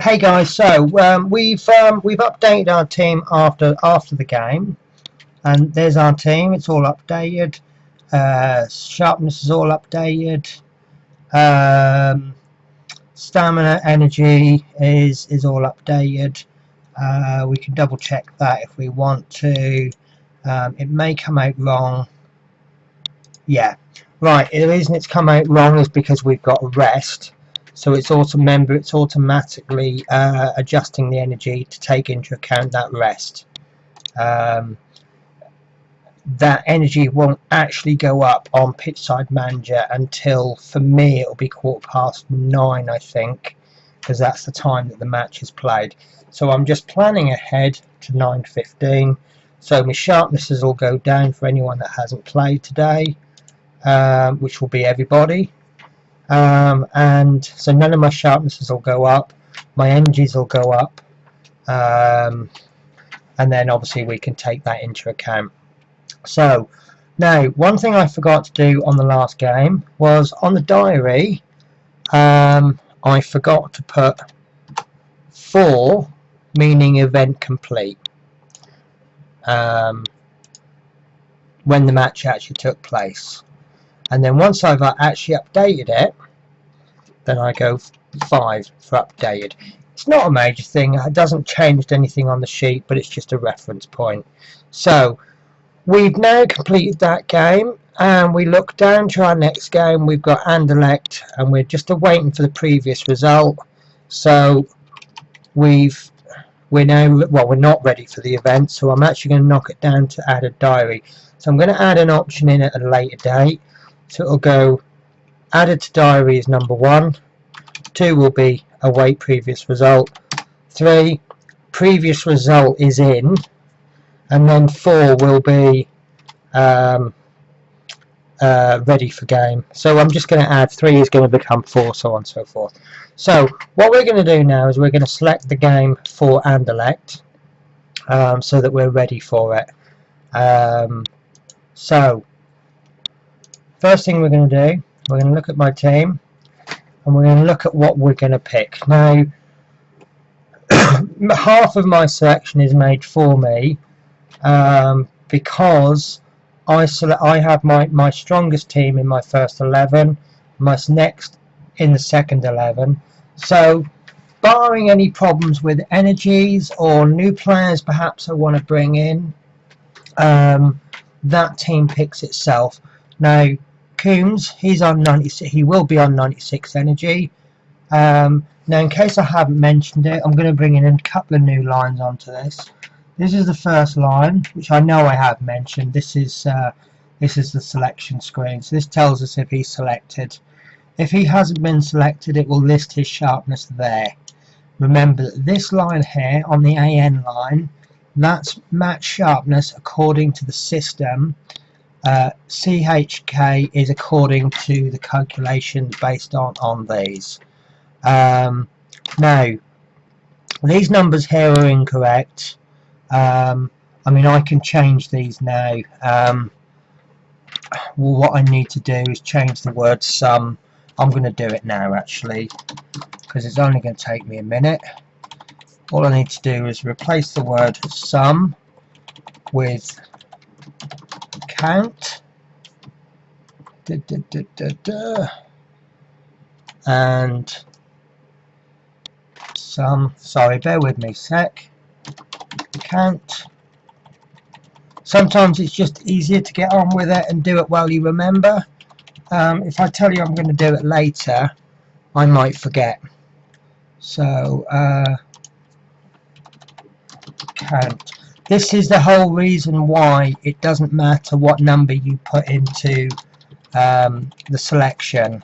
Hey guys, so we've updated our team after the game, and there's our team. It's all updated. Sharpness is all updated. Stamina, energy is all updated. We can double check that if we want to. It may come out wrong. Yeah, right. The reason it's come out wrong is because we've got a rest. So it's automatically adjusting the energy to take into account that rest. That energy won't actually go up on Pitchside Manager until, for me, it'll be 9:15, I think, because that's the time that the match is played. So I'm just planning ahead to 9:15. So my sharpnesses will go down for anyone that hasn't played today, which will be everybody. And so none of my sharpnesses will go up, my energies will go up, and then obviously we can take that into account. So now, one thing I forgot to do on the last game was on the diary, I forgot to put 4, meaning event complete, when the match actually took place. And then once I've actually updated it, then I go 5 for updated. It's not a major thing, it doesn't change anything on the sheet, but it's just a reference point. So we've now completed that game, and we look down to our next game. We've got Anderlecht, and we're just awaiting for the previous result. So we're not ready for the event, so I'm actually going to knock it down to add a diary. So I'm going to add an option in at a later date. So it'll go added to diary is number 1, 2 will be await previous result, 3 previous result is in, and then 4 will be ready for game. So I'm just going to add 3 is going to become 4, so on and so forth. So what we're going to do now is we're going to select the game for Anderlecht, so that we're ready for it. So first thing we're going to do, we're going to look at my team, and we're going to look at what we're going to pick. Now, half of my selection is made for me, because I have my strongest team in my first 11, my next in the second 11. So barring any problems with energies or new players perhaps I want to bring in, that team picks itself. Now Coombs, he's on 96, he will be on 96 energy. Now in case I haven't mentioned it, I'm going to bring in a couple of new lines onto this. This is the first line, which I know I have mentioned. This is the selection screen. So this tells us if he's selected. If he hasn't been selected, it will list his sharpness there. Remember that this line here on the AN line, that's match sharpness according to the system. CHK is according to the calculations based on these. Now, these numbers here are incorrect. I mean, I can change these now. Well, what I need to do is change the word sum. I'm going to do it now actually, because it's only going to take me a minute. All I need to do is replace the word sum with count, and sum. Sorry, bear with me a sec. Count. Sometimes it's just easier to get on with it and do it while you remember. If I tell you I'm going to do it later, I might forget. So count. This is the whole reason why it doesn't matter what number you put into the selection,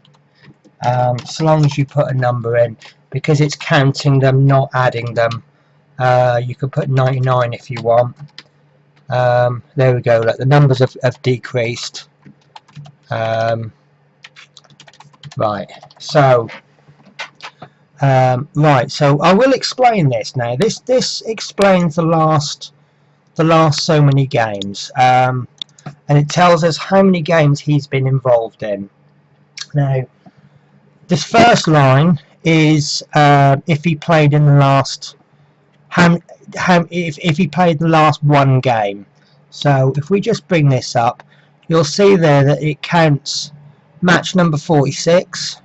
so long as you put a number in, because it's counting them, not adding them. You could put 99 if you want. There we go. Look, the numbers have decreased. Right. So So I will explain this now. This explains the last so many games, and it tells us how many games he's been involved in. Now, this first line is if he played in the last if he played the last one game. So if we just bring this up, you'll see there that it counts match number 46.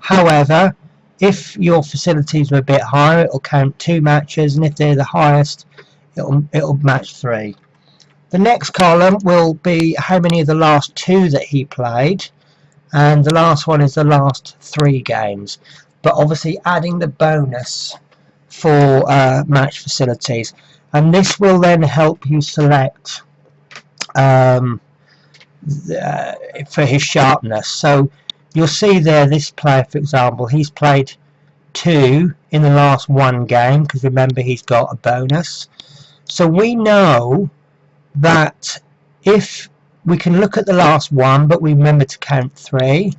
However, if your facilities are a bit higher, it'll count 2 matches, and if they're the highest, it'll match 3. The next column will be how many of the last 2 that he played, and the last one is the last 3 games, but obviously adding the bonus for match facilities, and this will then help you select for his sharpness. So you'll see there, this player, for example, he's played 2 in the last 1 game, because remember he's got a bonus. So we know that if we can look at the last 1, but we remember to count 3.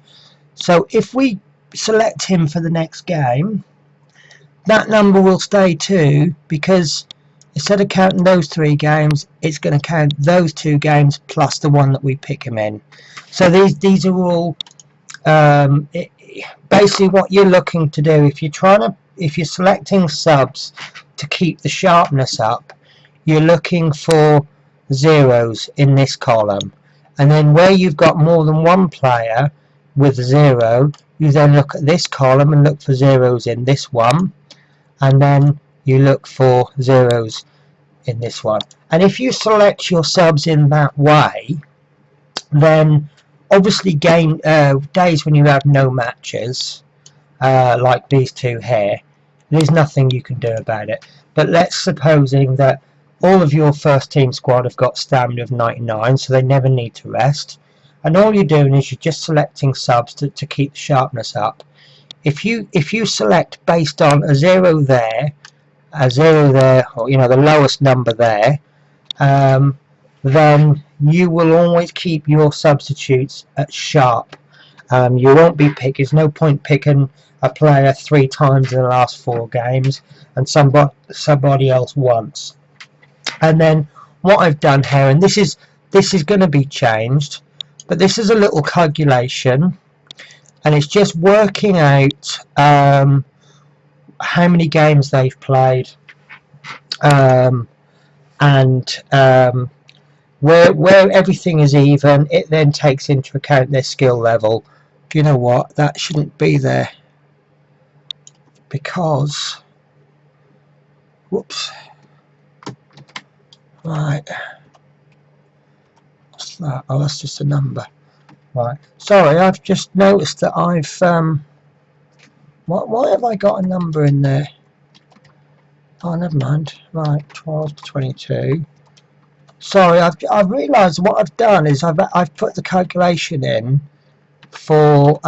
So if we select him for the next game, that number will stay 2, because instead of counting those 3 games, it's going to count those 2 games plus the one that we pick him in. So these are all basically what you're looking to do. If you're selecting subs to keep the sharpness up, you're looking for zeros in this column, and then where you've got more than one player with 0, you then look at this column and look for zeros in this one, and then you look for zeros in this one. And if you select your subs in that way, then obviously days when you have no matches, like these 2 here, there's nothing you can do about it. But let's supposing that all of your first team squad have got stamina of 99, so they never need to rest, and all you're doing is you're just selecting subs to keep the sharpness up. If you select based on a 0 there, or the lowest number there, then you will always keep your substitutes at sharp. You won't be there's no point picking a player 3 times in the last 4 games and somebody else once. And then what I've done here, and this is going to be changed, but this is a little calculation, and it's just working out how many games they've played, and where everything is even, it then takes into account their skill level. You know what, that shouldn't be there, because whoops, right, what's that? Oh, that's just a number. Right, sorry, I've just noticed that I've why have I got a number in there? Oh, never mind. Right, 12 to 22. Sorry, I've realised what I've done is I've put the calculation in for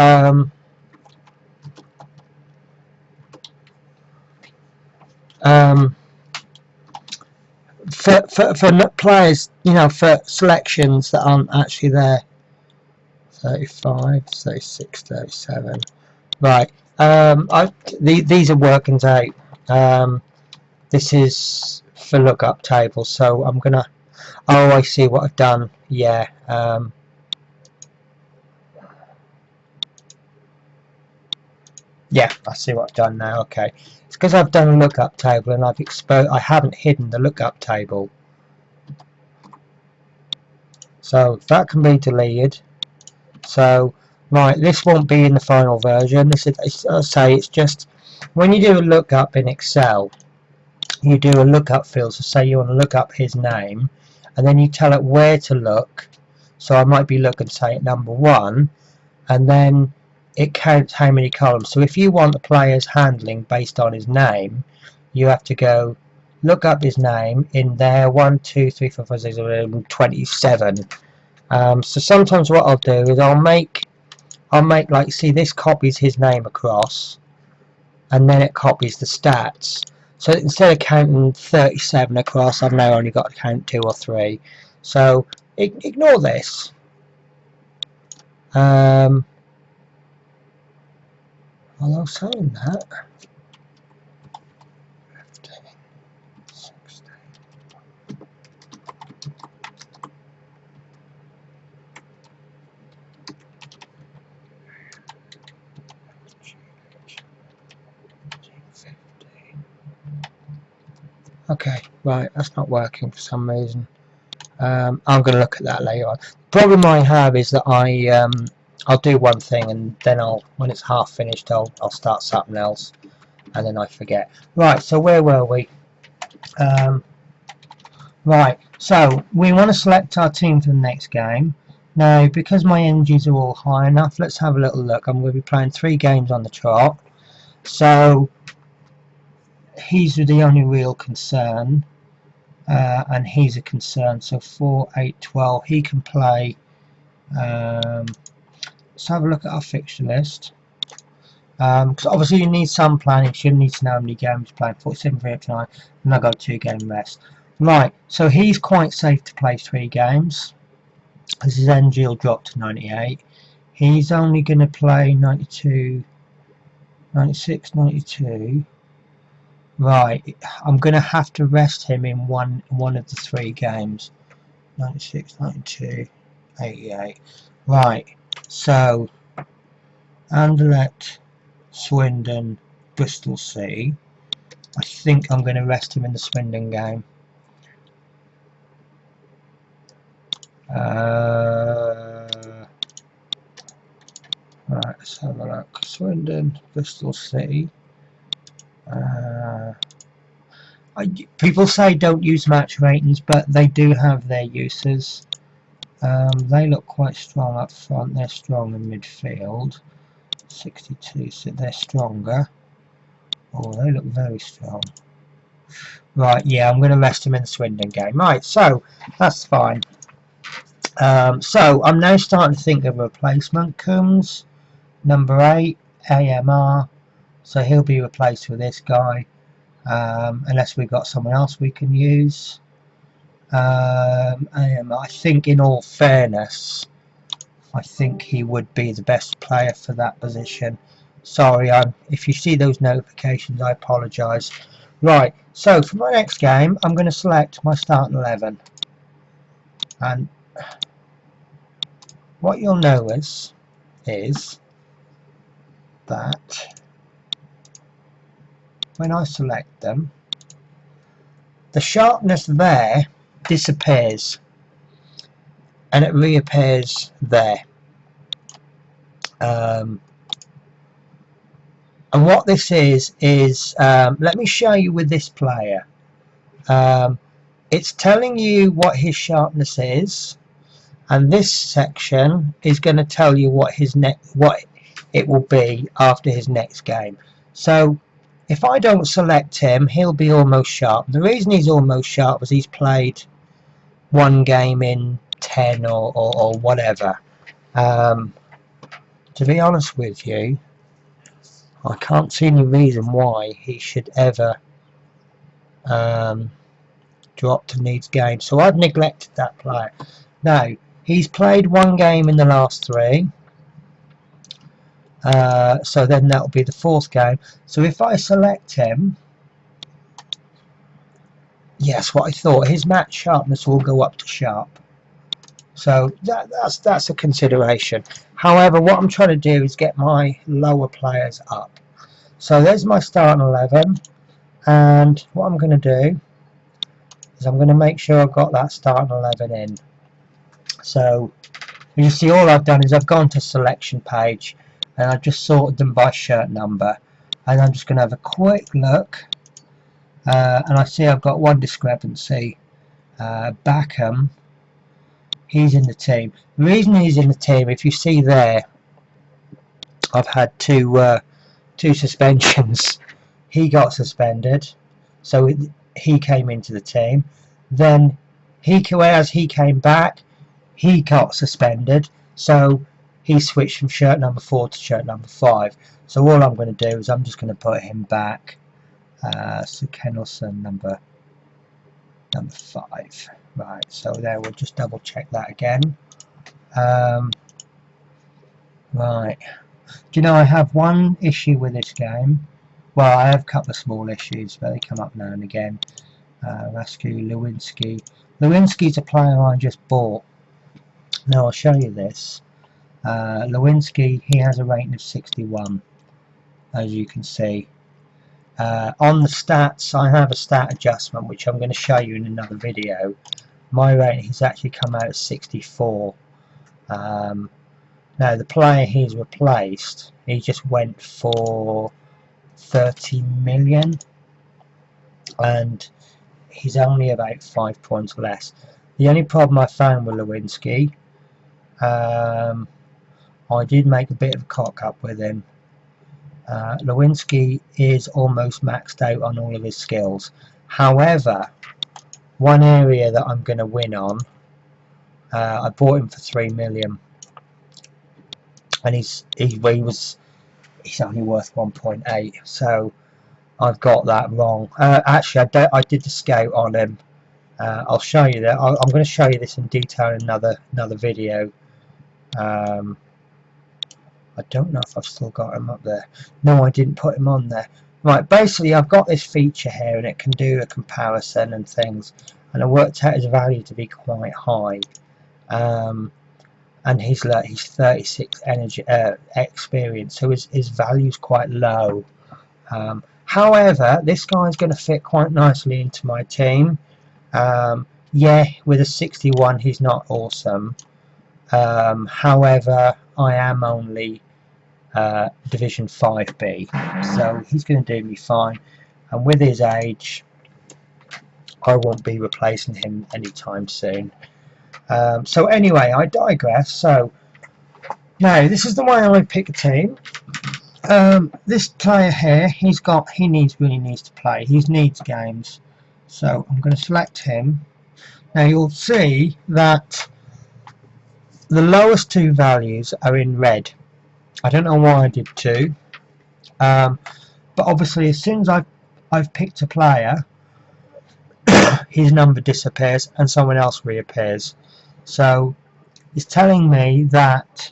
for players, for selections that aren't actually there. 35, 36, 37. Right. These are workings out. This is for lookup tables, so I'm gonna. Oh, I see what I've done. Yeah. Yeah, I see what I've done now. Okay, it's because I've done a lookup table and I haven't hidden the lookup table, so that can be deleted. So right, this won't be in the final version. I'll say it's just when you do a lookup in Excel, you do a lookup field. So say you want to look up his name, and then you tell it where to look. So I might be looking, say, at number 1, and then it counts how many columns. So if you want the player's handling based on his name, you have to go look up his name in there. 1, 2, 3, 4, 5, 6, 7, 27. So sometimes what I'll do is I'll make like, see, this copies his name across, and then it copies the stats. So instead of counting 37 across, I've now only got to count 2 or 3. So ignore this. Although saying that, 15, 16. Okay, right, that's not working for some reason. I'm going to look at that later on. The problem I have is that I'll do one thing and then when it's half finished, I'll start something else, and then I forget. Right, so where were we? Right, so we want to select our team for the next game. Now, because my energies are all high enough, let's have a little look. I'm going to be playing 3 games on the trot. So, he's the only real concern. And he's a concern. So, 4, 8, 12. He can play. Let's have a look at our fixture list. Because obviously you need some planning. You need to know how many games you're playing. 47, 3 up to 9. And I've got a 2-game rest. Right, so he's quite safe to play 3 games. As his energy will drop to 98. He's only going to play 92, 96, 92. Right, I'm going to have to rest him in one of the 3 games. 96, 92, 88. Right, so Anderlecht, Swindon, Bristol City. I think I'm going to rest him in the Swindon game. Right, let's have a look. Swindon, Bristol City. People say don't use match ratings, but they do have their uses. They look quite strong up front. They're strong in midfield. 62, so they're stronger. Oh, they look very strong. Right, yeah, I'm going to rest him in the Swindon game. Right, so that's fine. So I'm now starting to think of a replacement. Coombs, number 8, AMR. So he'll be replaced with this guy, unless we've got someone else we can use. AMR, I think, in all fairness, I think he would be the best player for that position. Sorry, if you see those notifications, I apologise. Right, so for my next game, I'm going to select my starting 11. And what you'll notice is that when I select them, the sharpness there disappears and it reappears there. And what this is let me show you with this player. It's telling you what his sharpness is, and this section is going to tell you what it will be after his next game. So if I don't select him, he'll be almost sharp. The reason he's almost sharp is he's played 1 game in 10 or whatever. To be honest with you, I can't see any reason why he should ever drop to needs game. So I've neglected that player. Now, he's played 1 game in the last 3. So then that'll be the 4th game. So if I select him, yes, what I thought, his match sharpness will go up to sharp. So that's a consideration. However, what I'm trying to do is get my lower players up. So there's my starting 11, and what I'm going to do is I'm going to make sure I've got that starting 11 in. So you see, all I've done is I've gone to selection page and I've just sorted them by shirt number, and I'm just going to have a quick look, and I see I've got one discrepancy. Backham, he's in the team. The reason he's in the team, if you see there, I've had two suspensions. He got suspended, so he came into the team. Then as he came back, he got suspended, so he switched from shirt number 4 to shirt number 5. So all I'm going to do is I'm just going to put him back. So Kennelson number 5. Right, so there, we'll just double check that again. Right, do you know, I have one issue with this game. Well, I have a couple of small issues, but they come up now and again. Rasku, Lewinsky. Lewinsky's a player I just bought. Now I'll show you this. Lewinsky, he has a rating of 61, as you can see. On the stats, I have a stat adjustment which I'm going to show you in another video. My rating has actually come out at 64. Now the player he's replaced, he just went for 30 million and he's only about 5 points less. The only problem I found with Lewinsky, I did make a bit of a cock up with him. Lewinsky is almost maxed out on all of his skills. However, one area that I'm going to win on, I bought him for 3 million, and he's only worth 1.8. So I've got that wrong. Actually, I did the scout on him. I'll show you that. I'm going to show you this in detail in another video. I don't know if I've still got him up there. No, I didn't put him on there. Right, basically I've got this feature here and it can do a comparison and things, and I worked out his value to be quite high. And he's 36 energy experience, so his value's quite low. However, this guy's going to fit quite nicely into my team. Yeah, with a 61 he's not awesome. However, I am only Division 5B, so he's going to do me fine, and with his age I won't be replacing him anytime soon. So anyway, I digress. So now this is the way I pick a team. This player here, he really needs to play. He needs games, so I'm going to select him. Now you'll see that the lowest two values are in red. I don't know why I did two, but obviously as soon as I've picked a player, his number disappears and someone else reappears. So it's telling me that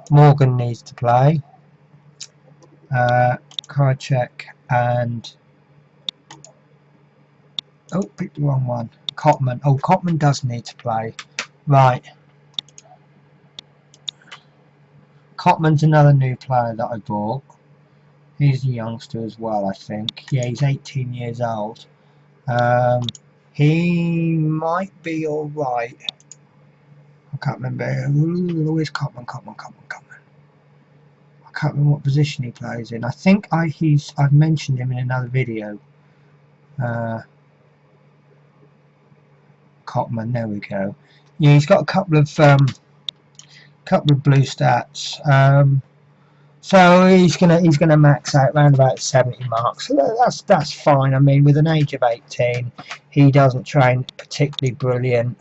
Morgan needs to play, Krajcek, and picked the wrong one. Cotman. Oh, Cotman does need to play. Right. Cotman's another new player that I bought. He's a youngster as well, I think. Yeah, he's 18 years old. He might be alright. I can't remember. Where's Cotman? I can't remember what position he plays in. I think I've mentioned him in another video. Cotman, there we go. Yeah, he's got a couple of blue stats. So he's gonna max out around about 70 marks. So that's fine. I mean, with an age of 18, he doesn't train particularly brilliant.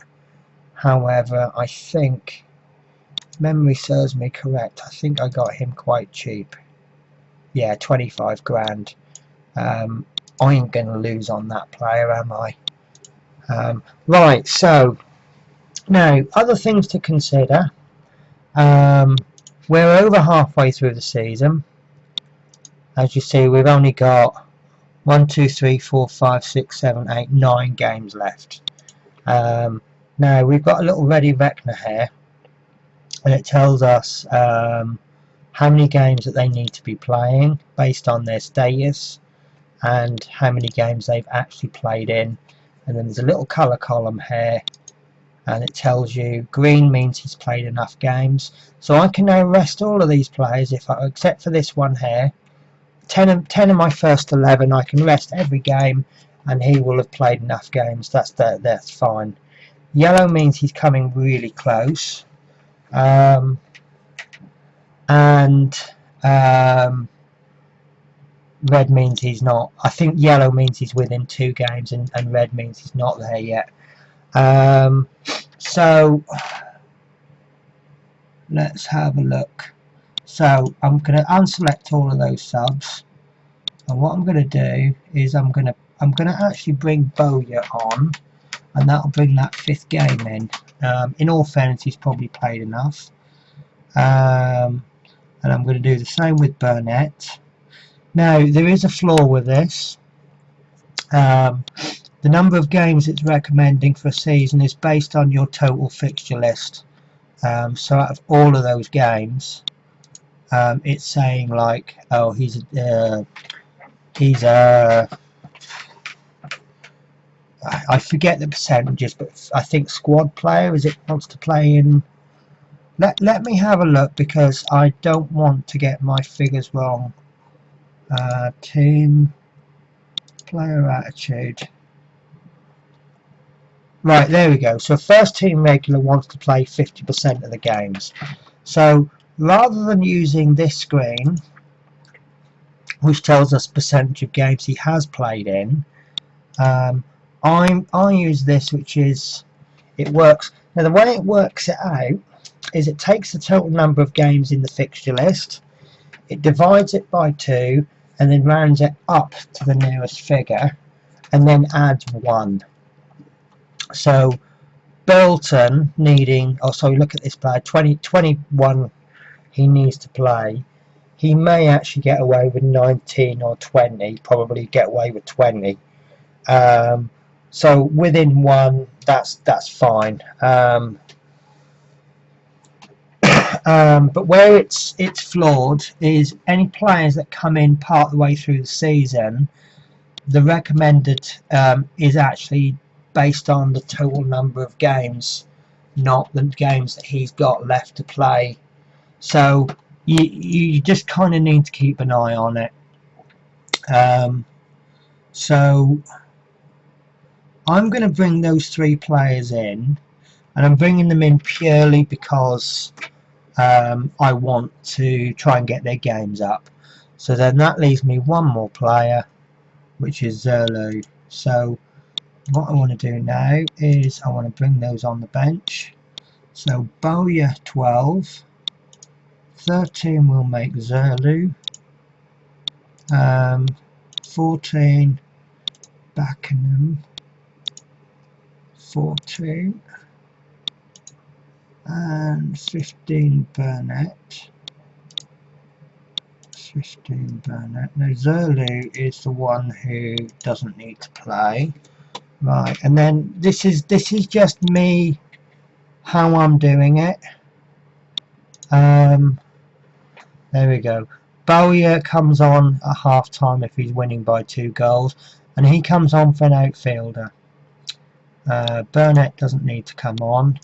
However, I think, if memory serves me correct, I think I got him quite cheap. Yeah, 25 grand. I ain't gonna lose on that player, am I? Right. So now, other things to consider. We're over halfway through the season. As you see, we've only got 1, 2, 3, 4, 5, 6, 7, 8, 9 games left. Now we've got a little ready reckoner here, and it tells us how many games that they need to be playing based on their status and how many games they've actually played in. And then there's a little colour column here, and it tells you green means he's played enough games. So I can now rest all of these players, except for this one here. 10 of my first 11, I can rest every game, and he will have played enough games. That's fine. Yellow means he's coming really close, and red means he's not. I think yellow means he's within 2 games, and red means he's not there yet. So let's have a look. So I'm going to unselect all of those subs, and what I'm going to do is I'm going to actually bring Bowyer on, and that'll bring that 5th game in. In all fairness, he's probably played enough, and I'm going to do the same with Burnett. Now there is a flaw with this. The number of games it's recommending for a season is based on your total fixture list. So out of all of those games, it's saying like, oh, he's He's I forget the percentages, but I think squad player, is it, wants to play in. Let me have a look, because I don't want to get my figures wrong. Team player attitude. Right, there we go. So first team regular wants to play 50% of the games. So rather than using this screen, which tells us percentage of games he has played in, I use this, which is, it works. Now the way it works it out is it takes the total number of games in the fixture list, it divides it by 2, and then rounds it up to the nearest figure, and then adds 1. So Burlton needing, oh sorry, look at this player, 21 he needs to play. He may actually get away with 19 or 20, probably get away with 20. So within 1, that's fine. But where it's flawed is any players that come in part of the way through the season, the recommended is actually based on the total number of games, not the games that he's got left to play. So you just kind of need to keep an eye on it. So I'm going to bring those 3 players in, and I'm bringing them in purely because I want to try and get their games up. So then that leaves me 1 more player, which is Zerlu. So what I want to do now is I want to bring those on the bench. So Bowyer 12, 13 will make Zerlu, 14 Beckenham, 14 and 15 Burnett. 15 Burnett. Now Zerlu is the one who doesn't need to play. Right, and then this is just me how I'm doing it. There we go. Bowyer comes on at half time if he's winning by 2 goals, and he comes on for an outfielder. Burnett doesn't need to come on,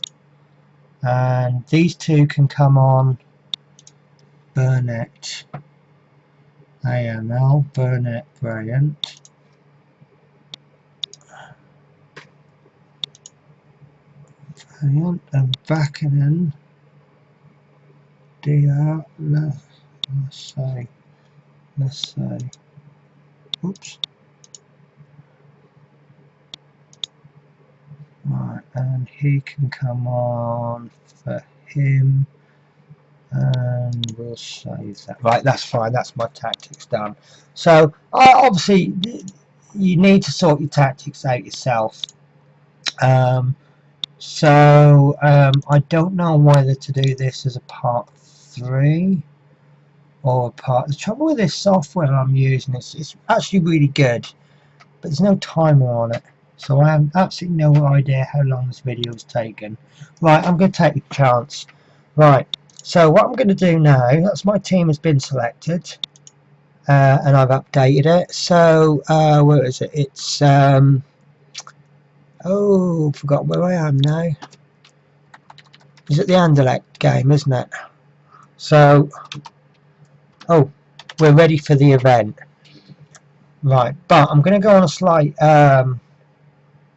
and these 2 can come on. Burnett AML, Burnett Bryant. And Beckenham DR, let's say, oops. Right, and he can come on for him, and we'll save that. Right, that's fine, that's my tactics done. So obviously you need to sort your tactics out yourself. I don't know whether to do this as a part 3 or a part. The trouble with this software I'm using is it's actually really good, but there's no timer on it, so I have absolutely no idea how long this video has taken. Right, I'm going to take a chance. Right, so what I'm going to do now, that's my team has been selected, and I've updated it. So where is it? It's oh, forgot where I am now. Is it the Anderlecht game, isn't it? So, oh, we're ready for the event. Right, but I'm going to go on a slight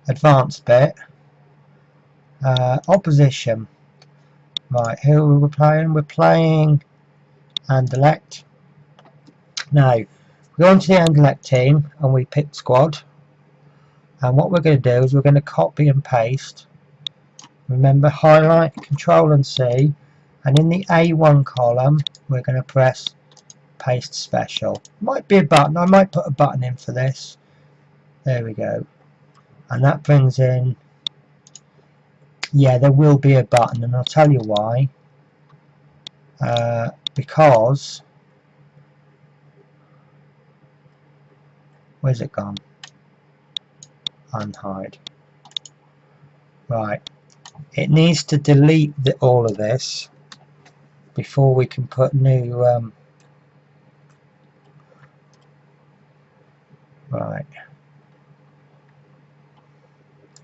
advanced bit. Opposition. Right, who are we playing? We're playing Anderlecht. Now, we go onto the Anderlecht team and we pick squad. And what we're going to do is we're going to copy and paste. Remember, highlight, Control and C, and in the A1 column we're going to press paste special. Might be a button, I might put a button in for this. There we go. And that brings in, yeah, there will be a button, and I'll tell you why. Because, where's it gone? Unhide. Right. It needs to delete all of this before we can put new Right.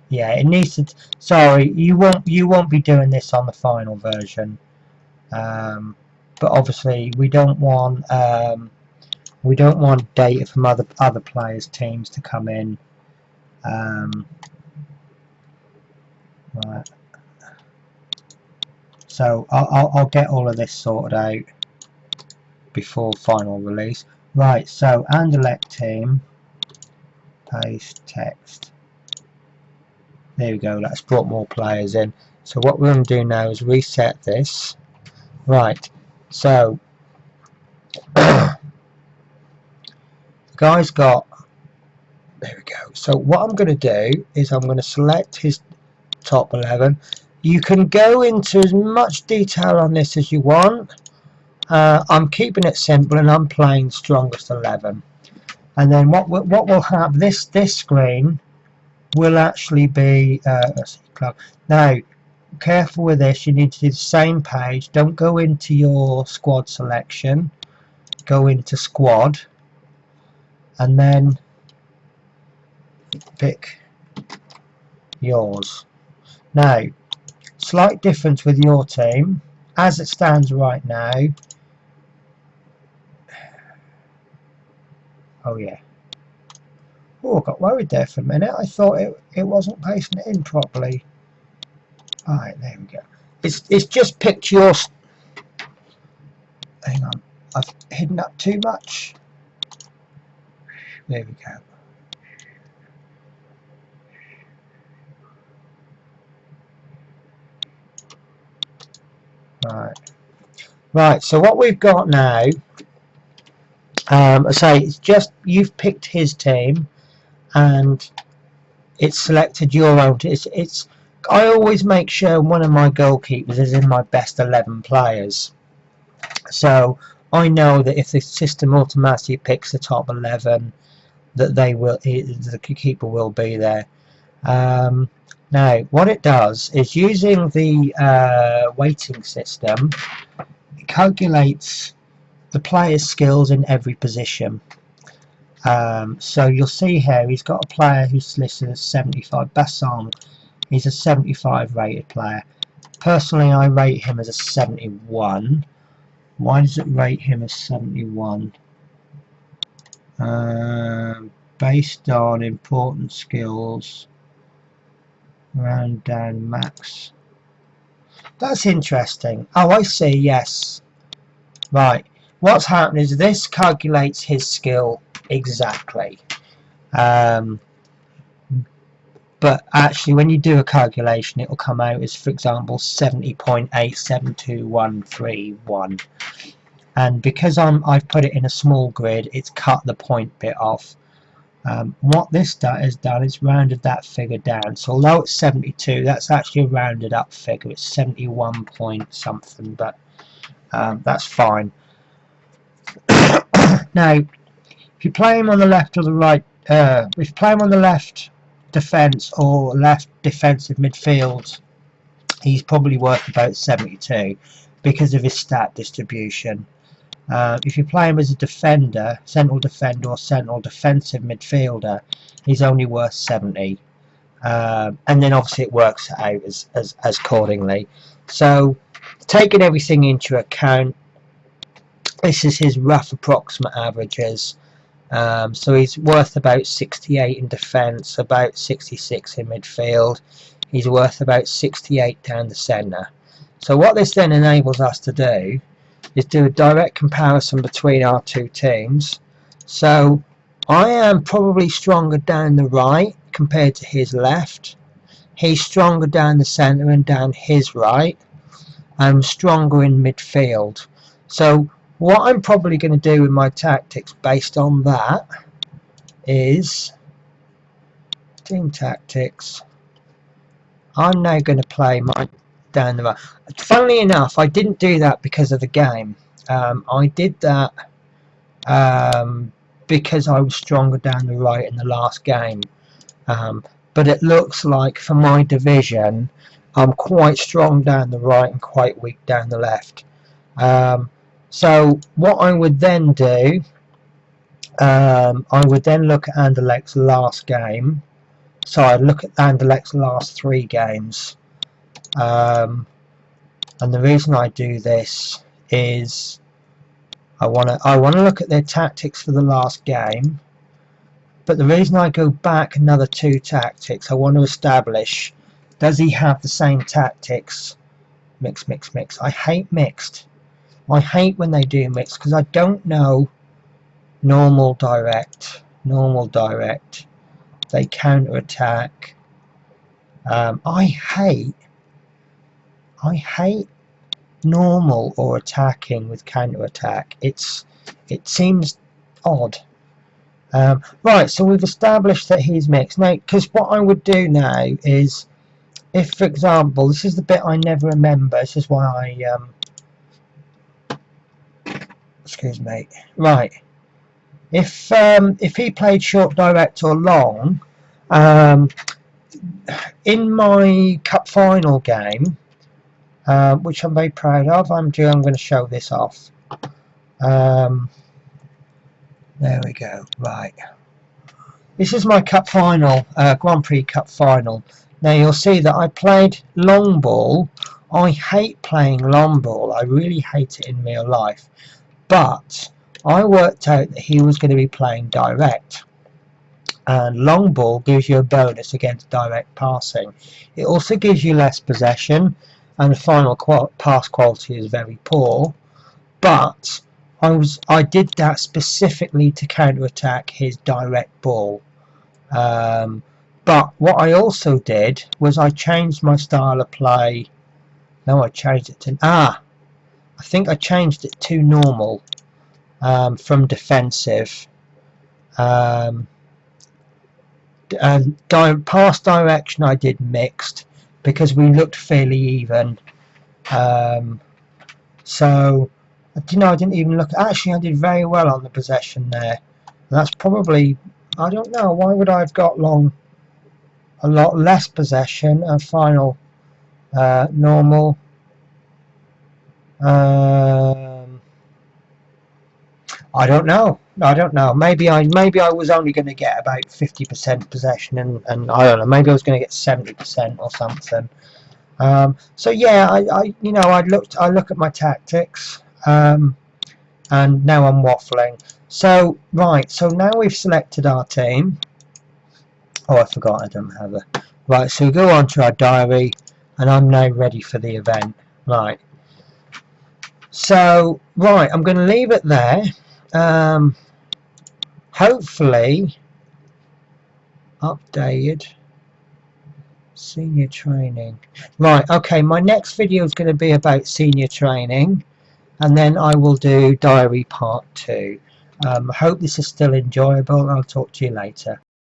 Yeah, it needs to. Sorry, you won't be doing this on the final version. But obviously we don't want data from other players' teams to come in. Right. So I'll get all of this sorted out before final release. Right. So Anderlecht team, paste text. There we go. That's brought more players in. So what we're going to do now is reset this. Right. So the guy's got. There we go. So what I'm going to do is I'm going to select his top 11. You can go into as much detail on this as you want. I'm keeping it simple and I'm playing strongest 11. And then what we'll have, this screen will actually be now careful with this. You need to do the same page. Don't go into your squad selection, go into squad and then pick yours. Now slight difference with your team as it stands right now. Oh yeah. Oh, I got worried there for a minute. I thought it wasn't pasting it in properly. Alright, there we go. It's just picked your... Hang on. I've hidden up too much. There we go. Right, so what we've got now, I say it's just you've picked his team and it's selected your own. It's I always make sure one of my goalkeepers is in my best 11 players, so I know that if the system automatically picks the top 11, that the keeper will be there. Now what it does is, using the weighting system, it calculates the player's skills in every position. So you'll see here he's got a player who's listed as 75. Basson, he's a 75 rated player. Personally, I rate him as a 71. Why does it rate him as 71? Based on important skills, round down max. That's interesting. Oh, I see. Yes. Right. What's happening is this calculates his skill exactly. But actually when you do a calculation, it will come out as, for example, 70.872131, and because I've put it in a small grid, it's cut the point bit off. What this has done is rounded that figure down, so although it's 72, that's actually a rounded up figure. It's 71 point something, but that's fine. Now if you play him on the left or the right, if you play him on the left defence or left defensive midfield, he's probably worth about 72 because of his stat distribution. If you play him as a defender, central defender or central defensive midfielder, he's only worth 70. And then obviously it works out as accordingly. So taking everything into account, this is his rough approximate averages. So he's worth about 68 in defence, about 66 in midfield. He's worth about 68 down the centre. So what this then enables us to do is do a direct comparison between our two teams. So I am probably stronger down the right compared to his left. He's stronger down the centre and down his right. I'm stronger in midfield. So what I'm probably going to do with my tactics based on that is team tactics. I'm now going to play my down the right. Funnily enough, I didn't do that because of the game. I did that because I was stronger down the right in the last game. But it looks like for my division, I'm quite strong down the right and quite weak down the left. So what I would then do I would then look at Anderlecht's last game. So I'd look at Anderlecht's last 3 games. And the reason I do this is I want to look at their tactics for the last game. But the reason I go back another 2 tactics, I want to establish, does he have the same tactics? Mix, mix, mix. I hate mixed. I hate when they do mixed because I don't know. Normal, direct, normal, direct. They counter attack. I hate normal or attacking with counter attack. It seems odd. Right, so we've established that he's mixed. Now, because what I would do now is, if, for example, this is the bit I never remember. This is why I excuse me. Right, if he played short, direct, or long, in my cup final game, which I'm very proud of, I'm going to show this off. There we go. Right. This is my cup final, Grand Prix Cup final. Now you'll see that I played long ball. I hate playing long ball. I really hate it in real life. But I worked out that he was going to be playing direct. And long ball gives you a bonus against direct passing. It also gives you less possession, and the final pass quality is very poor. But I did that specifically to counter-attack his direct ball. But what I also did was I changed my style of play. No, I changed it to... I think I changed it to normal from defensive. And pass direction I did mixed because we looked fairly even. So... You know, I didn't even look. Actually, I did very well on the possession there. And that's probably, I don't know, why would I have got a lot less possession and final normal. I don't know. Maybe I was only going to get about 50% possession, and I don't know. Maybe I was going to get 70% or something. So yeah, I look at my tactics. And now I'm waffling. So right, so now we've selected our team. Oh, I forgot I don't have a... Right, so we go on to our diary, and I'm now ready for the event. Right. So, right, I'm going to leave it there. Hopefully, updated senior training. Right, okay, my next video is going to be about senior training. And then I will do diary part 2. I hope this is still enjoyable, and I'll talk to you later.